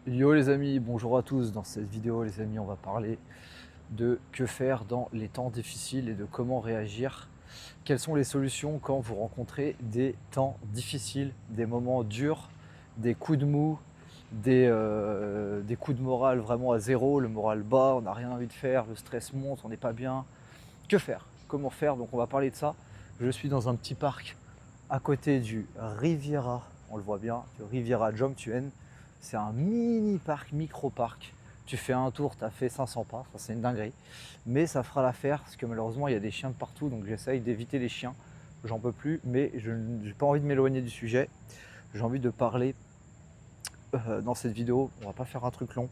Yo les amis, bonjour à tous. Dans cette vidéo les amis, on va parler de que faire dans les temps difficiles et de comment réagir. Quelles sont les solutions quand vous rencontrez des temps difficiles, des moments durs, des coups de mou, des coups de morale vraiment à zéro, le moral bas, on n'a rien envie de faire, le stress monte, on n'est pas bien. Que faire? Comment faire? Donc on va parler de ça. Je suis dans un petit parc à côté du Riviera, on le voit bien, du Riviera Jomtien. C'est un mini parc, micro parc. Tu fais un tour, tu as fait 500 pas, ça c'est une dinguerie. Mais ça fera l'affaire parce que malheureusement il y a des chiens de partout, donc j'essaye d'éviter les chiens. J'en peux plus, mais je n'ai pas envie de m'éloigner du sujet. J'ai envie de parler dans cette vidéo. On va pas faire un truc long,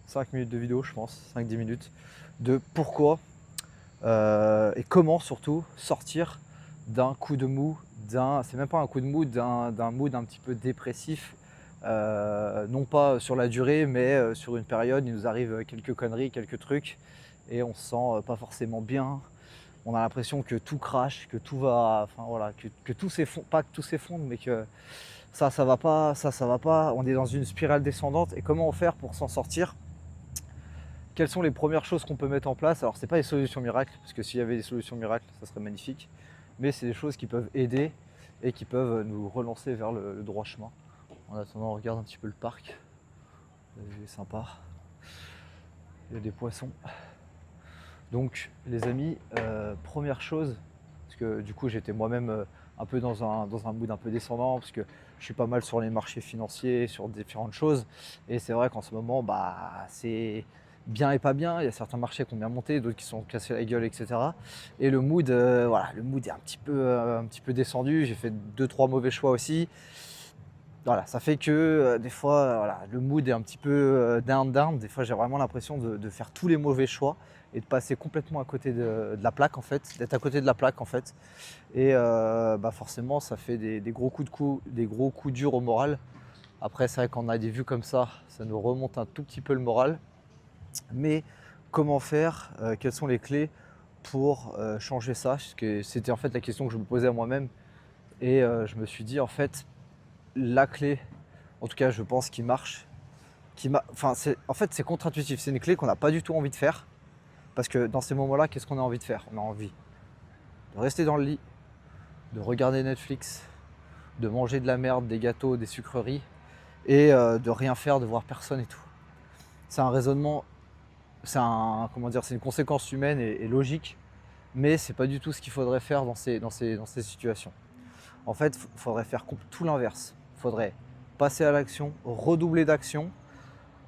5 minutes de vidéo je pense, 5-10 minutes, de pourquoi et comment surtout sortir d'un coup de mou, c'est même pas un coup de mou, d'un mood un petit peu dépressif, non pas sur la durée, mais sur une période, il nous arrive quelques conneries, quelques trucs, et on se sent pas forcément bien. On a l'impression que tout crache, que tout va, enfin voilà, que tout s'effondre, pas que tout s'effondre, mais que ça va pas, ça va pas. On est dans une spirale descendante, et comment faire pour s'en sortir? Quelles sont les premières choses qu'on peut mettre en place? Alors, c'est pas des solutions miracles, parce que s'il y avait des solutions miracles, ça serait magnifique. Mais c'est des choses qui peuvent aider et qui peuvent nous relancer vers le droit chemin. En attendant, on regarde un petit peu le parc. C'est sympa. Il y a des poissons. Donc, les amis, première chose, parce que du coup, j'étais moi-même un peu dans un mood un peu descendant, parce que je suis pas mal sur les marchés financiers, sur différentes choses. Et c'est vrai qu'en ce moment, c'est bien et pas bien. Il y a certains marchés qui ont bien monté, d'autres qui sont cassés la gueule, etc. Et le mood, voilà, le mood est un petit peu descendu. J'ai fait 2-3 mauvais choix aussi. Voilà, ça fait que des fois, voilà, le mood est un petit peu down. Des fois, j'ai vraiment l'impression de faire tous les mauvais choix et de passer complètement à côté de la plaque, en fait, d'être à côté de la plaque, en fait. Et forcément, ça fait des gros des gros coups durs au moral. Après, c'est vrai qu'on a des vues comme ça nous remonte un tout petit peu le moral. Mais comment faire? Quelles sont les clés pour changer ça? Parce que c'était en fait la question que je me posais à moi-même. Et je me suis dit, en fait, la clé, en tout cas, je pense qu'il marche, en fait, c'est contre-intuitif. C'est une clé qu'on n'a pas du tout envie de faire. Parce que dans ces moments-là, qu'est-ce qu'on a envie de faire? On a envie de rester dans le lit, de regarder Netflix, de manger de la merde, des gâteaux, des sucreries, et de rien faire, de voir personne et tout. C'est un raisonnement, comment dire, c'est une conséquence humaine et logique, mais c'est pas du tout ce qu'il faudrait faire dans ces situations. En fait, il faudrait faire tout l'inverse. Il faudrait passer à l'action, redoubler d'action,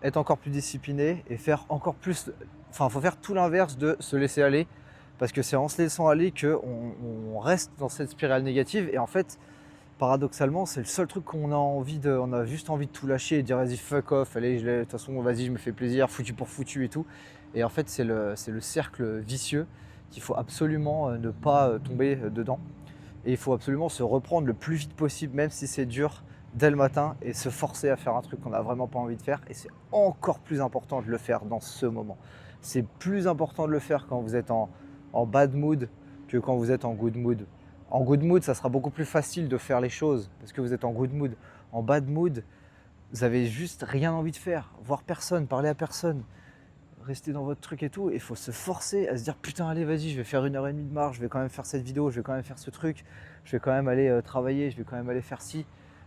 être encore plus discipliné et faire encore plus. Enfin, il faut faire tout l'inverse de se laisser aller, parce que c'est en se laissant aller qu'on reste dans cette spirale négative. Et en fait, paradoxalement, c'est le seul truc qu'on a envie de. On a juste envie de tout lâcher et de dire vas-y, fuck off, allez, de toute façon, vas-y, je me fais plaisir, foutu pour foutu et tout. Et en fait, c'est le cercle vicieux qu'il faut absolument ne pas tomber dedans. Et il faut absolument se reprendre le plus vite possible, même si c'est dur, dès le matin, et se forcer à faire un truc qu'on n'a vraiment pas envie de faire. Et c'est encore plus important de le faire dans ce moment. C'est plus important de le faire quand vous êtes en bad mood que quand vous êtes en good mood. En good mood, ça sera beaucoup plus facile de faire les choses parce que vous êtes en good mood. En bad mood, vous avez juste rien envie de faire, voir personne, parler à personne, rester dans votre truc et tout. Il faut se forcer à se dire putain, allez, vas-y, je vais faire 1 heure et demie de marche, je vais quand même faire cette vidéo, je vais quand même faire ce truc, je vais quand même aller travailler, je vais quand même aller faire ci,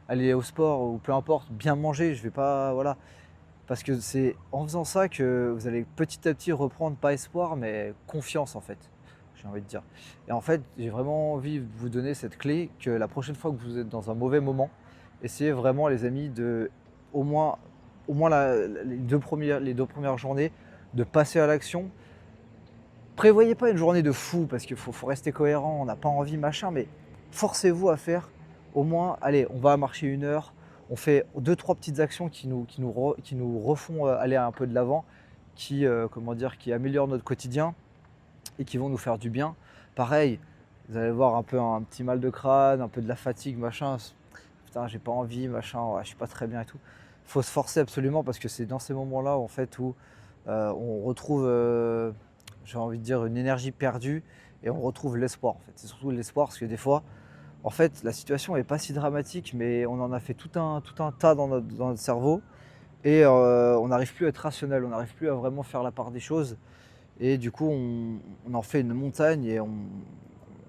aller au sport ou peu importe, bien manger, je vais pas, voilà. Parce que c'est en faisant ça que vous allez petit à petit reprendre, pas espoir, mais confiance en fait, j'ai envie de dire. Et en fait, j'ai vraiment envie de vous donner cette clé que la prochaine fois que vous êtes dans un mauvais moment, essayez vraiment les amis de au moins, les 2 premières journées de passer à l'action. Prévoyez pas une journée de fou parce qu'il faut rester cohérent, on n'a pas envie machin, mais forcez-vous à faire au moins, allez, on va marcher 1 heure, on fait 2-3 petites actions qui nous refont aller un peu de l'avant, comment dire, qui améliorent notre quotidien et qui vont nous faire du bien. Pareil, vous allez voir un peu un petit mal de crâne, un peu de la fatigue, machin. Putain, j'ai pas envie, machin, ouais, je suis pas très bien et tout. Il faut se forcer absolument parce que c'est dans ces moments-là en fait où on retrouve, j'ai envie de dire, une énergie perdue et on retrouve l'espoir. En fait, c'est surtout l'espoir parce que des fois, en fait, la situation est pas si dramatique, mais on en a fait tout un tas dans notre cerveau. et on n'arrive plus à être rationnel, on n'arrive plus à vraiment faire la part des choses et du coup on en fait une montagne et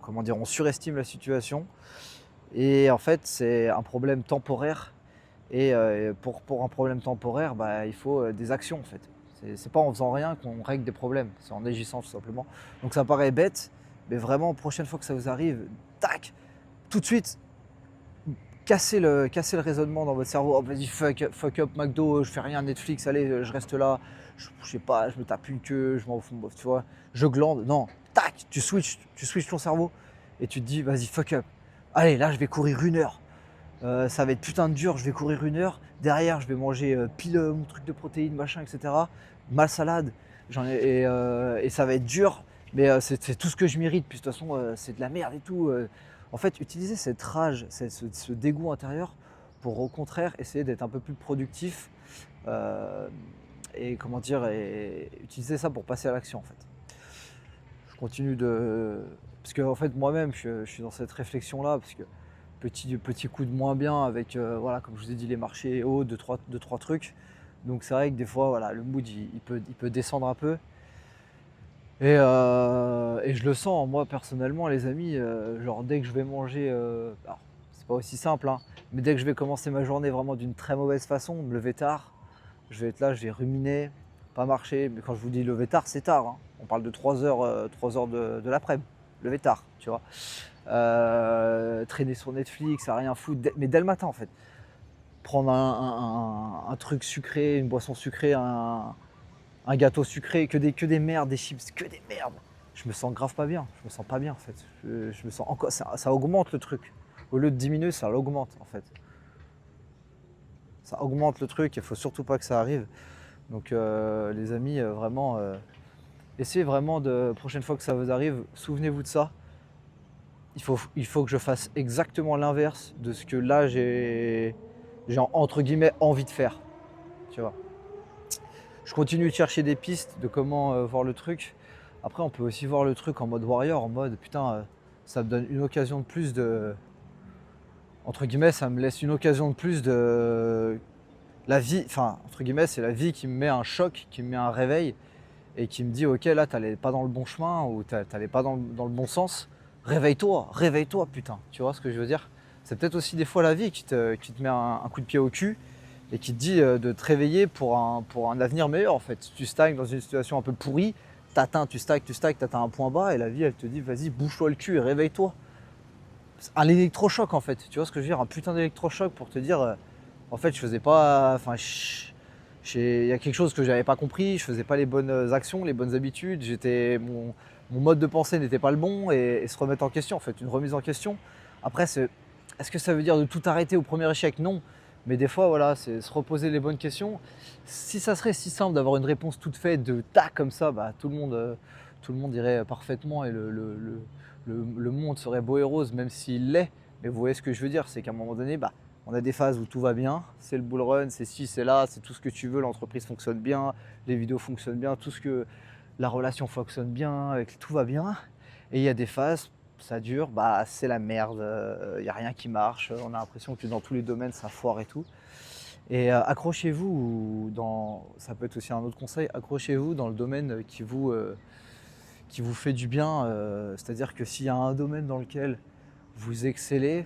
comment dire, on surestime la situation et en fait c'est un problème temporaire et pour un problème temporaire, bah, il faut des actions en fait. C'est pas en faisant rien qu'on règle des problèmes, c'est en agissant tout simplement. Donc ça paraît bête, mais vraiment prochaine fois que ça vous arrive, tac, tout de suite, casser le raisonnement dans votre cerveau. Oh, vas-y, fuck up, McDo, je fais rien, Netflix, allez, je reste là, je sais pas, je me tape une queue, je m'en fous, tu vois, je glande. Non, tac, tu switches ton cerveau et tu te dis, vas-y, fuck up. Allez, là, je vais courir 1 heure. Ça va être putain de dur, je vais courir 1 heure. Derrière, je vais manger pile mon truc de protéines, machin, etc. Ma salade, et ça va être dur, mais c'est tout ce que je mérite. Puis de toute façon, c'est de la merde et tout. En fait, utiliser cette rage, ce dégoût intérieur pour au contraire essayer d'être un peu plus productif euh, et comment dire, et utiliser ça pour passer à l'action en fait. Je continue de. Parce que en fait, moi-même, je suis dans cette réflexion-là, parce que petit coup de moins bien avec, voilà, comme je vous ai dit, les marchés hauts, deux, trois trucs. Donc c'est vrai que des fois, voilà, le mood, il peut descendre un peu. Et je le sens, moi, personnellement, les amis, genre dès que je vais manger, alors, c'est pas aussi simple, hein, mais dès que je vais commencer ma journée vraiment d'une très mauvaise façon, me lever tard, je vais être là, je vais ruminer, pas marcher. Mais quand je vous dis lever tard, c'est tard, hein. On parle de 3 heures de l'après-midi, lever tard, tu vois. Traîner sur Netflix, à rien foutre, mais dès le matin en fait. Prendre un truc sucré, une boisson sucrée, un gâteau sucré, que des merdes, des chips, que des merdes. Je me sens grave pas bien, je me sens pas bien en fait. Je me sens encore, ça augmente le truc. Au lieu de diminuer, ça l'augmente en fait. Ça augmente le truc, il faut surtout pas que ça arrive. Donc les amis, vraiment, essayez vraiment de, prochaine fois que ça vous arrive, souvenez-vous de ça. Il faut que je fasse exactement l'inverse de ce que là j'ai entre guillemets envie de faire. Tu vois. Je continue de chercher des pistes de comment voir le truc. Après, on peut aussi voir le truc en mode warrior, en mode putain, ça me donne une occasion de plus de. Entre guillemets, ça me laisse une occasion de plus de. La vie, enfin, entre guillemets, c'est la vie qui me met un choc, qui me met un réveil et qui me dit ok, là, t'allais pas dans le bon chemin ou t'allais pas dans le bon sens. Réveille-toi, putain. Tu vois ce que je veux dire? C'est peut-être aussi des fois la vie qui te met un coup de pied au cul et qui te dit de te réveiller pour un avenir meilleur en fait. Tu stagnes dans une situation un peu pourrie, tu stagnes, t'atteins un point bas et la vie elle te dit vas-y bouge-toi le cul et réveille-toi. Un électrochoc en fait, tu vois ce que je veux dire? Un putain d'électrochoc pour te dire en fait je faisais pas. Enfin, il y a quelque chose que j'avais pas compris, je faisais pas les bonnes actions, les bonnes habitudes, mon mode de pensée n'était pas le bon et se remettre en question en fait, une remise en question. Après, est-ce que ça veut dire de tout arrêter au premier échec? Non. Mais des fois, voilà, c'est se reposer les bonnes questions. Si ça serait si simple d'avoir une réponse toute faite de tac comme ça, bah, tout le monde irait parfaitement et le monde serait beau et rose, même s'il l'est. Mais vous voyez ce que je veux dire, c'est qu'à un moment donné, bah, on a des phases où tout va bien, c'est le bull run, c'est ci, c'est là, c'est tout ce que tu veux, l'entreprise fonctionne bien, les vidéos fonctionnent bien, la relation fonctionne bien, tout va bien. Et il y a des phases, ça dure, bah c'est la merde, il n'y a rien qui marche, on a l'impression que dans tous les domaines ça foire et tout. Et accrochez-vous, ça peut être aussi un autre conseil, accrochez-vous dans le domaine qui vous fait du bien, c'est-à-dire que s'il y a un domaine dans lequel vous excellez,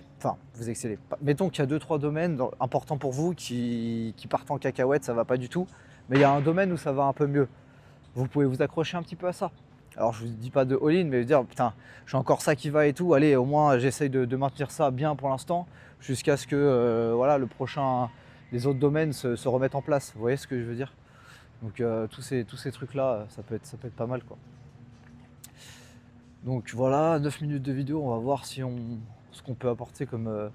mettons qu'il y a 2-3 domaines importants pour vous qui partent en cacahuète, ça va pas du tout, mais il y a un domaine où ça va un peu mieux. Vous pouvez vous accrocher un petit peu à ça. Alors je vous dis pas de all-in, mais dire putain, j'ai encore ça qui va et tout, allez au moins j'essaye de maintenir ça bien pour l'instant, jusqu'à ce que voilà, les autres domaines se remettent en place. Vous voyez ce que je veux dire? Donc tous ces trucs là, ça peut être pas mal quoi. Donc voilà, 9 minutes de vidéo, on va voir ce qu'on peut apporter comme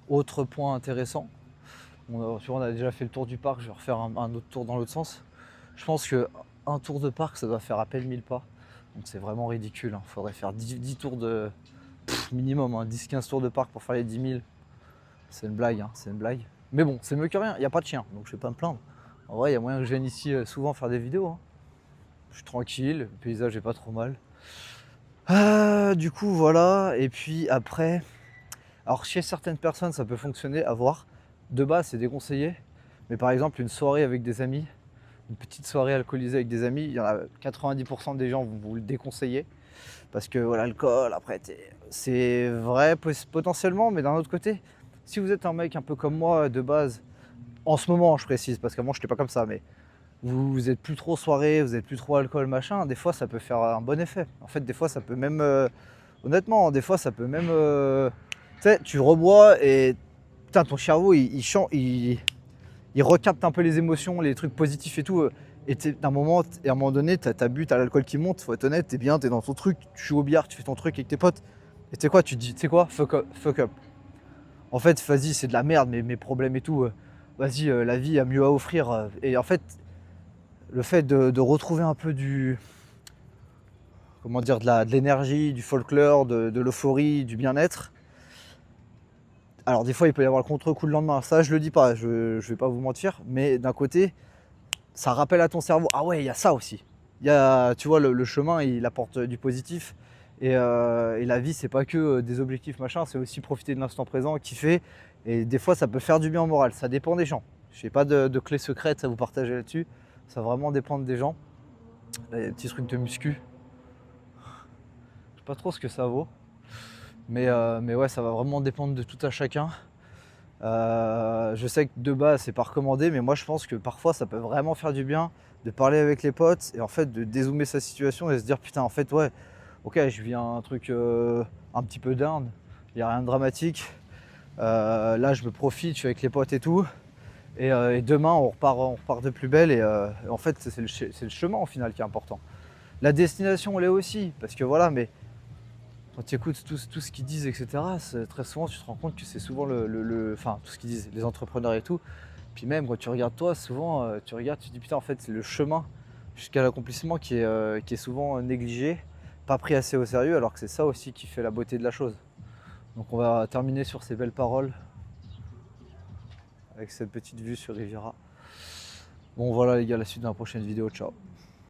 autre point intéressant. On a déjà fait le tour du parc, je vais refaire un autre tour dans l'autre sens. Je pense qu'un tour de parc, ça doit faire à peine 1000 pas. Donc c'est vraiment ridicule. Il faudrait faire 10 tours de minimum, hein, 10-15 tours de parc pour faire les 10 000. C'est une blague, hein, c'est une blague. Mais bon, c'est mieux que rien, il n'y a pas de chien, donc je vais pas me plaindre. En vrai, il y a moyen que je vienne ici souvent faire des vidéos, hein. Je suis tranquille, le paysage est pas trop mal. Du coup, voilà. Et puis après, alors chez certaines personnes, ça peut fonctionner, à voir. De base, c'est déconseillé. Mais par exemple, une soirée avec des amis, une petite soirée alcoolisée avec des amis, il y en a 90% des gens vont vous le déconseiller. Parce que voilà, l'alcool, après, c'est vrai potentiellement, mais d'un autre côté, si vous êtes un mec un peu comme moi de base, en ce moment je précise, parce qu'avant je n'étais pas comme ça, mais vous êtes plus trop soirée, vous êtes plus trop alcool, machin, des fois ça peut faire un bon effet. En fait, des fois ça peut même, honnêtement, des fois ça peut même, tu sais, tu rebois et putain, ton cerveau il recapte un peu les émotions, les trucs positifs et tout. Et à un moment donné, t'as bu, t'as l'alcool qui monte, faut être honnête, t'es bien, t'es dans ton truc, tu joues au billard, tu fais ton truc avec tes potes. Et tu sais quoi, tu te dis, tu sais quoi, fuck up. En fait, vas-y, c'est de la merde, mes problèmes et tout. Vas-y, la vie a mieux à offrir. Et en fait, le fait de retrouver un peu comment dire, de l'énergie, du folklore, de l'euphorie, du bien-être. Alors des fois, il peut y avoir le contre-coup le lendemain. Ça, je le dis pas, je vais pas vous mentir. Mais d'un côté, ça rappelle à ton cerveau, ah ouais, il y a ça aussi. Il y a, tu vois, le chemin, il apporte du positif. Et la vie, c'est pas que des objectifs, machin, c'est aussi profiter de l'instant présent, kiffer. Et des fois, ça peut faire du bien au moral. Ça dépend des gens. Je n'ai pas de clé secrète à vous partager là-dessus. Ça va vraiment dépendre des gens. Les petits trucs de muscu. Je sais pas trop ce que ça vaut. Mais ouais, ça va vraiment dépendre de tout à chacun. Je sais que de base c'est pas recommandé, mais moi je pense que parfois ça peut vraiment faire du bien de parler avec les potes et en fait de dézoomer sa situation et se dire putain en fait ouais, ok, je vis un truc un petit peu down, il n'y a rien de dramatique. Là je me profite, je suis avec les potes et tout. Et demain on repart de plus belle et en fait c'est le chemin au final qui est important. La destination l'est aussi, parce que voilà, mais quand tu écoutes tout ce qu'ils disent, etc., très souvent tu te rends compte que c'est souvent enfin tout ce qu'ils disent, les entrepreneurs et tout. Puis même quand tu regardes toi, souvent tu regardes, tu te dis putain en fait c'est le chemin jusqu'à l'accomplissement qui est souvent négligé, pas pris assez au sérieux, alors que c'est ça aussi qui fait la beauté de la chose. Donc on va terminer sur ces belles paroles, avec cette petite vue sur Riviera. Bon voilà les gars, la suite dans la prochaine vidéo, ciao.